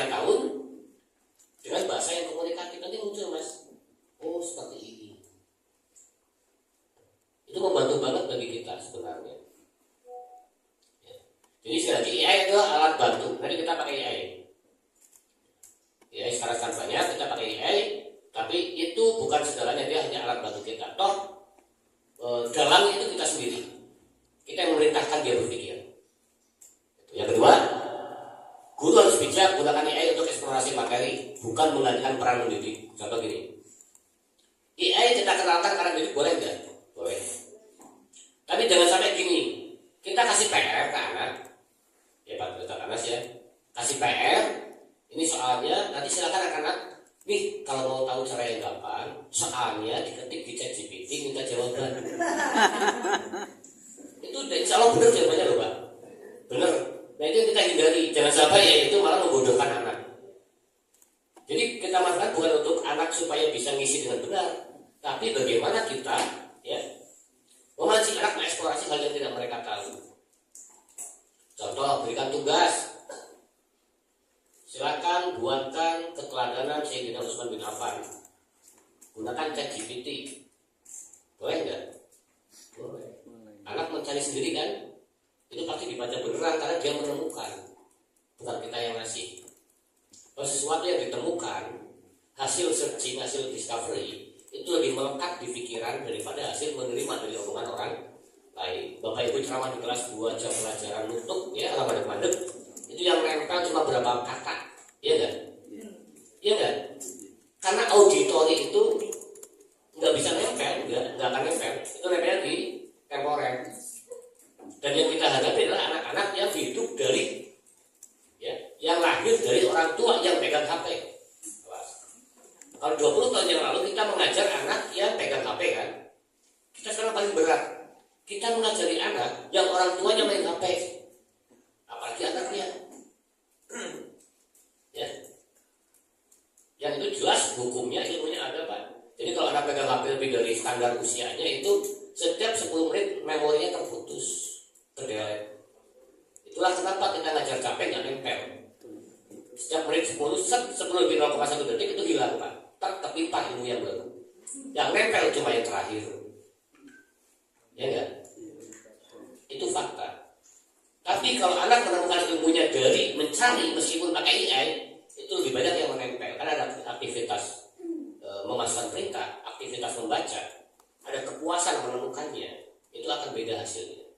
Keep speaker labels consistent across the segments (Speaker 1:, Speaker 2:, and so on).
Speaker 1: tahun dengan bahasa yang komunikatif, nanti muncul mas, oh seperti ini. Itu membantu banget bagi kita sebenarnya. Ya. Jadi sekali lagi AI itu alat bantu. Nanti kita pakai AI. AI sekarang banyak, kita pakai AI, tapi itu bukan segalanya, dia hanya alat bantu kita. Toh dalam itu kita sendiri. Kita yang memerintahkan dia berpikir. Yang kedua, guru harus bijak gunakan AI untuk eksplorasi materi, bukan menggantikan peran mendidik. Contoh gini, AI kita kenalkan peran mendidik boleh nggak? Boleh. Tapi jangan sampai gini, kita kasih PR ke anak, ya Pak Dr. Anas ya, kasih PR, ini soalnya nanti silakan anak-anak, nih kalau mau tahu cara yang gampang, soalnya diketik di ChatGPT minta jawaban. Itu insya Allah benar jawabannya loh Pak, benar. Nah itu yang kita hindari, jangan sampai ya itu malah membodohkan anak. Jadi kita manfaatkan bukan untuk anak supaya bisa ngisi dengan benar, tapi bagaimana kita ya memancing anak mengeksplorasi hal yang tidak mereka tahu. Contoh, berikan tugas, silakan buatkan keteladanan Sayyidina Utsman bin Affan, gunakan ChatGPT, boleh nggak? Boleh. Anak mencari sendiri kan? Itu pasti dibaca beneran karena dia menemukan, bukan kita yang ngasih. Kalau sesuatu yang ditemukan, hasil searching, hasil discovery itu lebih melekat di pikiran daripada hasil menerima dari omongan orang lain. Bapak Ibu ceramah di kelas 2 jam pelajaran nutuk ya, mandek-mandek, itu yang nempel cuma berapa kata, iya nggak? Iya nggak? Karena auditori itu nggak bisa nempel, nggak akan nempel. Itu nempel di temporer. Dan yang kita hadapi adalah anak-anak yang hidup dari ya, yang lahir dari orang tua yang pegang HP. Kalau 20 tahun yang lalu kita mengajar anak yang pegang HP kan, kita sekarang paling berat. Kita mengajari anak yang orang tuanya main HP, apalagi anaknya. Ya, yang itu jelas hukumnya, ilmunya ada Pak. Jadi kalau anak pegang HP lebih dari standar usianya itu setiap 10 menit memorinya terputus. Terdelete. Itulah kenapa kita ngajar capek nggak nempel. Setiap menit 10 lebih 0,1 detik itu hilang Pak. Terpimpah ilmu yang baru. Yang nempel cuma yang terakhir. Ya enggak? Itu fakta. Tapi kalau anak menemukan ilmunya dari mencari meskipun pakai AI, itu lebih banyak yang menempel. Karena ada aktivitas memasukkan perintah, aktivitas membaca, ada kepuasan menemukannya, itu akan beda hasilnya.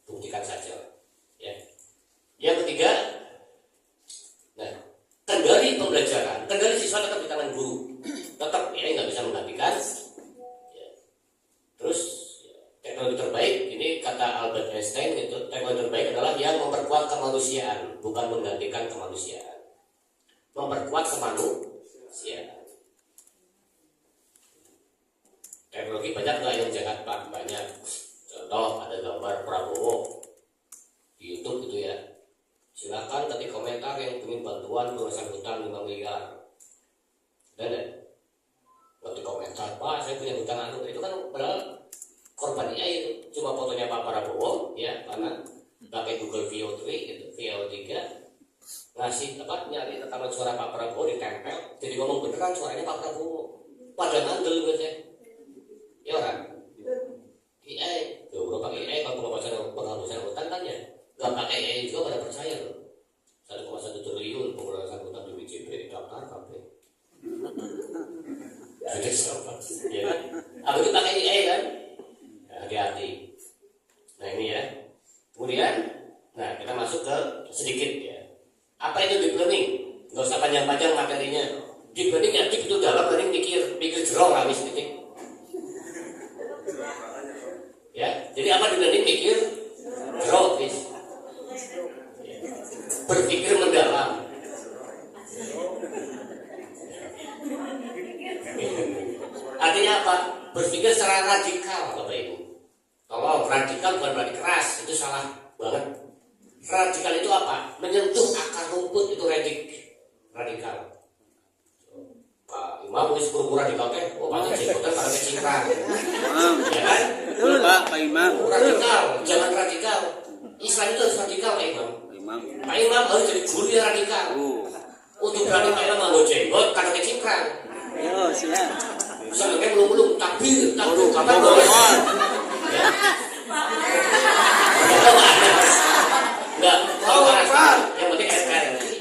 Speaker 1: Buktikan saja ya. Yang ketiga, nah, kendali pembelajaran, kendali siswa tetap di tangan guru, tetap ya nggak bisa menggantikan ya. Terus ya, teknologi terbaik ini kata Albert Einstein, itu teknologi terbaik adalah yang memperkuat kemanusiaan, bukan menggantikan kemanusiaan, memperkuat kemanusiaan. Teknologi banyak nggak yang jahat Pak? Banyak. Contoh ada gambar Prabowo di YouTube gitu ya. Silakan ketik komentar yang ingin bantuan pengurusan hutang 5 miliar. Dan ketik komentar, Pak saya punya hutang anu. Itu kan padahal korban IA itu cuma fotonya Pak Prabowo ya, karena pakai Google VO3 gitu, VO3 ngasih apa nyari rekaman suara Pak Prabowo ditempel, jadi ngomong beneran suaranya Pak Prabowo. Pada ngandel gitu ya. Ya orang. AI, bro pakai AI kalau penghapusan hutang kan ya, nggak pakai AI juga pada percaya loh. 1,1 triliun penghapusan hutang di WJB daftar kabeh. Jadi siapa? Ya kan? Apa itu pakai AI kan? Ya, hati-hati. Nah ini ya. Kemudian, nah kita masuk ke sedikit ya. Apa itu deep learning? Nggak usah panjang-panjang materinya. Deep learning ya deep itu dalam learning pikir jerong habis titik. Ya, jadi apa deep learning mikir jerong habis. Berpikir mendalam. Artinya apa? Berpikir secara radikal, Bapak Ibu. Tolong, radikal bukan berarti keras, itu salah banget. Radikal itu apa? Menyentuh akar rumput itu radikal. Pak Imam wis pura radikal teh, oh banyak jenggotan pada kecingkrang. Ya kan?
Speaker 2: Betul Pak Imam.
Speaker 1: Radikal, jangan radikal. Islam itu harus radikal Pak Imam. Pak Imam harus jadi guru yang radikal. Untuk berani kaya mau jenggot karena kecingkrang.
Speaker 2: Yo, siap.
Speaker 1: Sampai belum takbir kapan boleh? Ya. Enggak, kalau yang penting SKRI.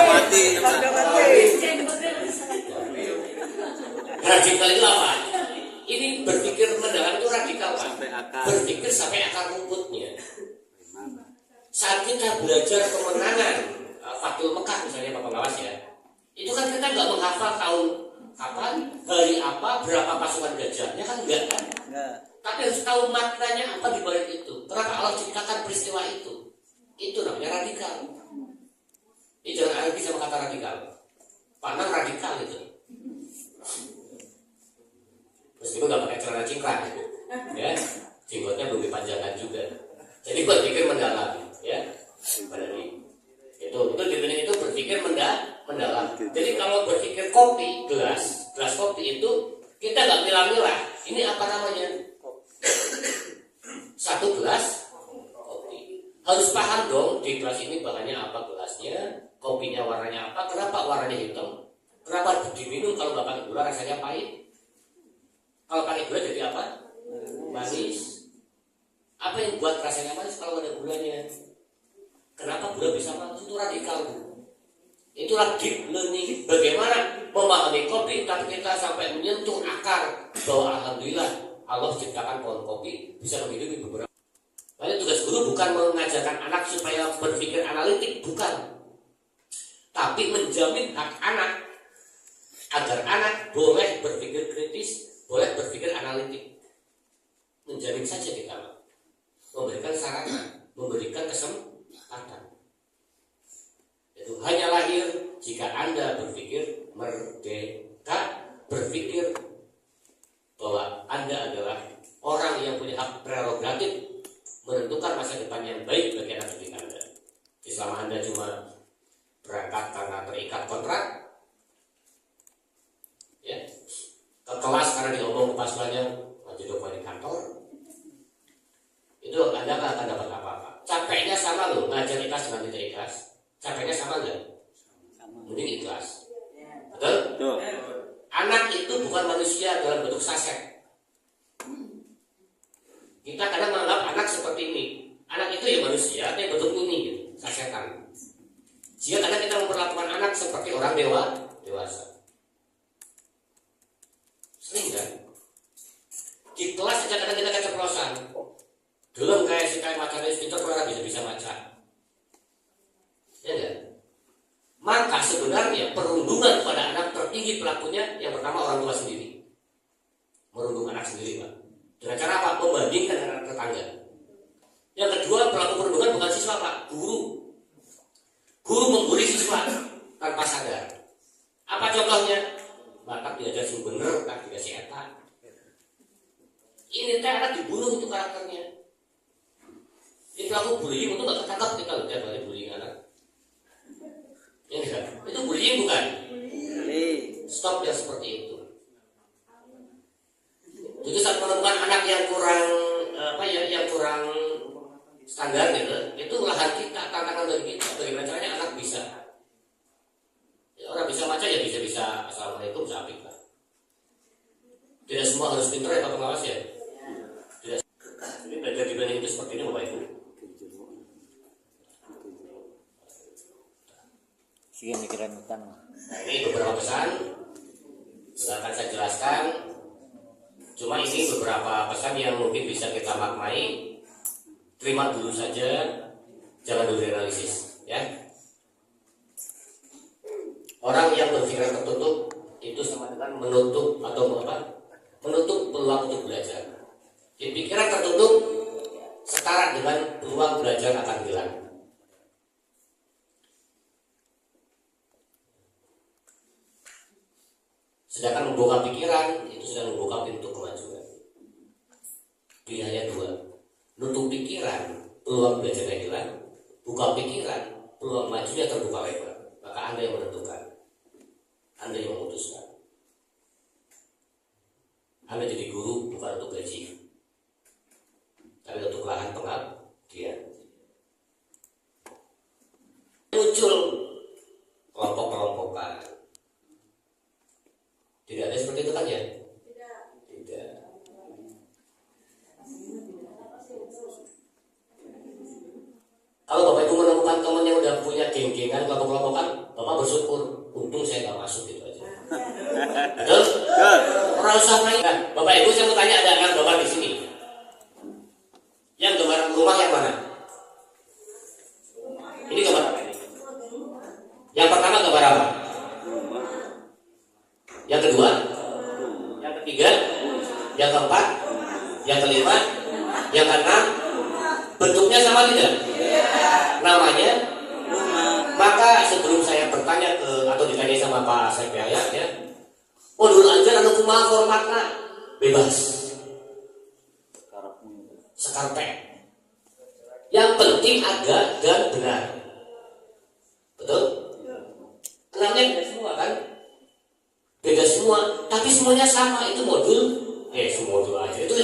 Speaker 2: Mati.
Speaker 1: Radikal itu apa? Ini berpikir mendalam itu radikal, Pak. Berpikir sampai akar rumputnya. Saat kita belajar kemenangan Fathul Mekah misalnya Pak Pengawas ya, itu kan kita nggak menghafal tahun kapan, hari apa, berapa pasukan gajahnya kan enggak kan? Tapi harus tahu maknanya apa di balik itu. Kenapa Allah ciptakan peristiwa itu? Itu namanya radikal. Ini jangan arti sama kata radikal. Panang radikal itu. Meskipun nggak pakai celana cingkrang, ya, jenggotnya belum dipanjangkan juga. Jadi berpikir mendalam, ya, itu berpikir mendalam. Jadi kalau berpikir kopi, gelas kopi itu kita nggak milah-milah. Ini apa namanya? Satu gelas kopi. Harus paham dong di gelas ini bahannya apa gelasnya, kopinya warnanya apa, kenapa warnanya hitam, kenapa diminum kalau nggak pakai gula rasanya pahit. Kalau pakai gula jadi apa? Manis. Apa yang buat rasanya manis kalau ada gulanya? Kenapa gula bisa manis? Itu radikal. Itulah deep learning. Bagaimana memahami kopi tapi kita sampai menyentuh akar bahwa alhamdulillah Allah ciptakan pohon kopi bisa menghidupi beberapa. Lalu tugas guru bukan mengajarkan anak supaya berpikir analitik, bukan. Tapi menjamin hak anak agar anak boleh berpikir kritis, boleh berpikir analitik. Menjamin saja kita, memberikan sarana, memberikan kesempatan. Itu hanya lahir jika Anda berpikir merdeka, berpikir bahwa Anda adalah orang yang punya hak prerogatif menentukan masa depan yang baik bagi anak didik Anda. Selama Anda cuma berangkat karena terikat kontrak, ya, ke kelas karena diomong pasukannya jadi di kantor, itu Anda nggak akan dapat apa-apa. Capeknya sama loh, ngajar ikhlas dengan tidak ikhlas. Capeknya sama nggak? Mending ikhlas. Betul? Anak itu bukan manusia dalam bentuk saset. Kita kadang menganggap anak seperti ini. Anak itu ya manusia, tapi bentuk ini gitu, sasetan. Jika kadang kita memperlakukan anak seperti orang dewasa. Sering kan? Di kelas saja kadang kita keceplosan. Belum kayak si kayak macamnya pintar orang bisa maca. Ya enggak? Maka sebenarnya perundungan pada anak tertinggi pelakunya yang pertama orang tua sendiri. Merundung anak sendiri, Pak. Dengan cara apa? Membandingkan dengan anak tetangga. Yang kedua, pelaku perundungan bukan siswa, Pak, guru. Guru membuli siswa tanpa sadar. Apa contohnya? Batak diajar sing bener, tak dikasih eta. Ini teh anak dibunuh itu karakternya. Ini pelaku bullying itu nggak ketangkap kita loh tiap hari bullying anak. Ya enggak? Itu bullying bukan? Stop yang seperti itu. Jadi saat menemukan anak yang kurang yang kurang standar gitu, itu lahan kita, tantangan dari kita. Bagaimana caranya anak bisa? Ya, orang bisa baca ya bisa assalamualaikum sapik lah. Tidak semua harus pintar ya Pak Pengawas ya. Tidak. Jadi belajar dibanding itu seperti ini Bapak Ibu.
Speaker 2: Mikiran utang.
Speaker 1: Nah, ini beberapa pesan akan saya jelaskan. Cuma ini beberapa pesan yang mungkin bisa kita maknai. Terima dulu saja, jangan dulu analisis, ya. Orang yang berpikiran tertutup itu sama dengan menutup atau apa? Menutup peluang untuk belajar. Jadi pikiran tertutup setara dengan peluang belajar akan hilang. Sedangkan membuka pikiran itu sudah membuka pintu kemajuan. Pilihannya dua, nutup pikiran, peluang belajarnya hilang. Buka pikiran, peluang majunya terbuka lebar. Maka Anda yang menentukan, Anda yang memutuskan. Anda jadi guru bukan untuk gaji, tapi untuk lahan pengabdian. Muncul kelompok Kalau Bapak Ibu menemukan teman yang udah punya geng-gengan, kelompok-kelompokan, Bapak bersyukur. Untung saya nggak masuk gitu aja. Betul? Orang usah main. Nah, Bapak Ibu saya mau tanya, ada anak Bapak di sini. Yang gambar rumah yang mana? Ini gambar apa ini? Yang pertama gambar apa? Yang kedua? Yang ketiga? Yang keempat? Yang kelima? Yang keenam? Bentuknya sama tidak? Namanya? Maka sebelum saya bertanya atau ditanya sama Pak Sekya ya, modul anjar anu kumaha formatna bebas. Sekarpet. Yang penting ada dan benar. Betul? Enamnya beda semua kan? Beda semua, tapi semuanya sama. Itu modul, semua modul aja. Itu